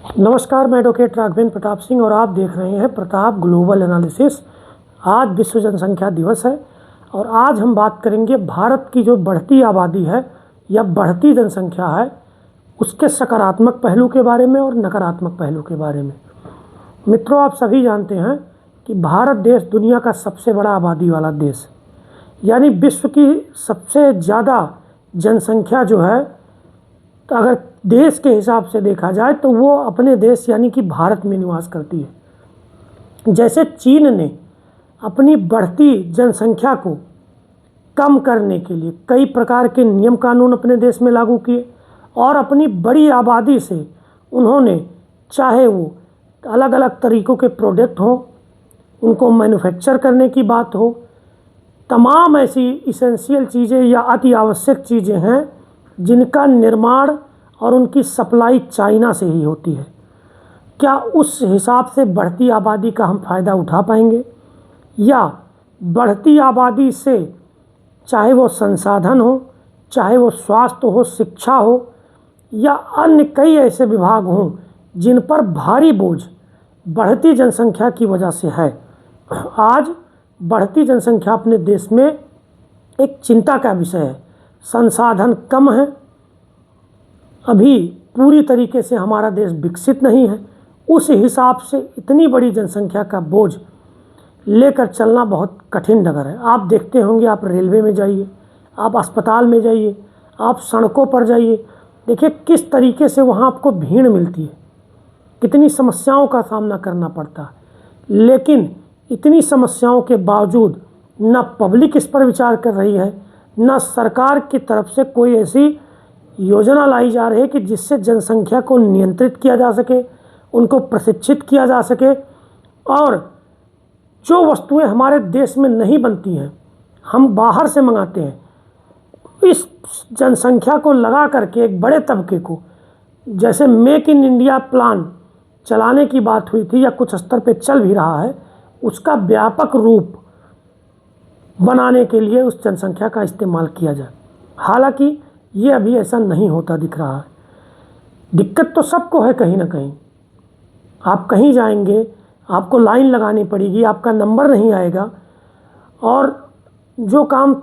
नमस्कार, मैं एडवोकेट राघवेंद्र प्रताप सिंह और आप देख रहे हैं प्रताप ग्लोबल एनालिसिस। आज विश्व जनसंख्या दिवस है और आज हम बात करेंगे भारत की जो बढ़ती आबादी है या बढ़ती जनसंख्या है उसके सकारात्मक पहलू के बारे में और नकारात्मक पहलू के बारे में। मित्रों, आप सभी जानते हैं कि भारत देश दुनिया का सबसे बड़ा आबादी वाला देश है, यानी विश्व की सबसे ज़्यादा जनसंख्या जो है, तो अगर देश के हिसाब से देखा जाए तो वो अपने देश यानी कि भारत में निवास करती है। जैसे चीन ने अपनी बढ़ती जनसंख्या को कम करने के लिए कई प्रकार के नियम कानून अपने देश में लागू किए और अपनी बड़ी आबादी से उन्होंने, चाहे वो अलग अलग तरीक़ों के प्रोडक्ट हों, उनको मैन्युफैक्चर करने की बात हो, तमाम ऐसी इसेंशियल चीज़ें या अति आवश्यक चीज़ें हैं जिनका निर्माण और उनकी सप्लाई चाइना से ही होती है। क्या उस हिसाब से बढ़ती आबादी का हम फ़ायदा उठा पाएंगे, या बढ़ती आबादी से चाहे वो संसाधन हो, चाहे वो स्वास्थ्य हो, शिक्षा हो या अन्य कई ऐसे विभाग हों जिन पर भारी बोझ बढ़ती जनसंख्या की वजह से है। आज बढ़ती जनसंख्या अपने देश में एक चिंता का विषय है। संसाधन कम है, अभी पूरी तरीके से हमारा देश विकसित नहीं है। उस हिसाब से इतनी बड़ी जनसंख्या का बोझ लेकर चलना बहुत कठिन डगर है। आप देखते होंगे, आप रेलवे में जाइए, आप अस्पताल में जाइए, आप सड़कों पर जाइए, देखिए किस तरीके से वहाँ आपको भीड़ मिलती है, कितनी समस्याओं का सामना करना पड़ता है। लेकिन इतनी समस्याओं के बावजूद न पब्लिक इस पर विचार कर रही है, न सरकार की तरफ से कोई ऐसी योजना लाई जा रही है कि जिससे जनसंख्या को नियंत्रित किया जा सके, उनको प्रशिक्षित किया जा सके और जो वस्तुएं हमारे देश में नहीं बनती हैं हम बाहर से मंगाते हैं, इस जनसंख्या को लगा करके एक बड़े तबके को, जैसे मेक इन इंडिया प्लान चलाने की बात हुई थी या कुछ स्तर पे चल भी रहा है, उसका व्यापक रूप बनाने के लिए उस जनसंख्या का इस्तेमाल किया जाए। हालांकि ये अभी ऐसा नहीं होता दिख रहा है। दिक्कत तो सबको है कहीं ना कहीं। आप कहीं जाएंगे, आपको लाइन लगानी पड़ेगी, आपका नंबर नहीं आएगा और जो काम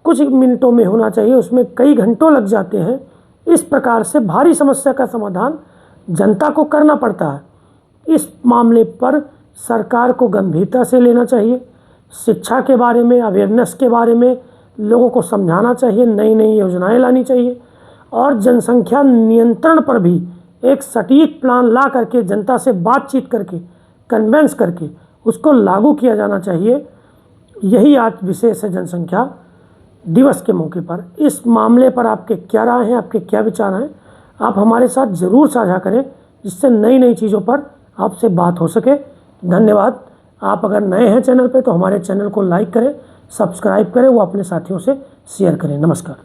कुछ मिनटों में होना चाहिए उसमें कई घंटों लग जाते हैं। इस प्रकार से भारी समस्या का समाधान जनता को करना पड़ता है। इस मामले पर सरकार को गंभीरता से लेना चाहिए। शिक्षा के बारे में, अवेयरनेस के बारे में लोगों को समझाना चाहिए, नई नई योजनाएं लानी चाहिए और जनसंख्या नियंत्रण पर भी एक सटीक प्लान ला करके जनता से बातचीत करके कन्वेंस करके उसको लागू किया जाना चाहिए। यही आज विशेष है जनसंख्या दिवस के मौके पर। इस मामले पर आपके क्या राय हैं, आपके क्या विचार हैं, आप हमारे साथ ज़रूर साझा करें, जिससे नई नई चीज़ों पर आपसे बात हो सके। धन्यवाद। आप अगर नए हैं चैनल पे तो हमारे चैनल को लाइक करें, सब्सक्राइब करें, वो अपने साथियों से शेयर करें। नमस्कार।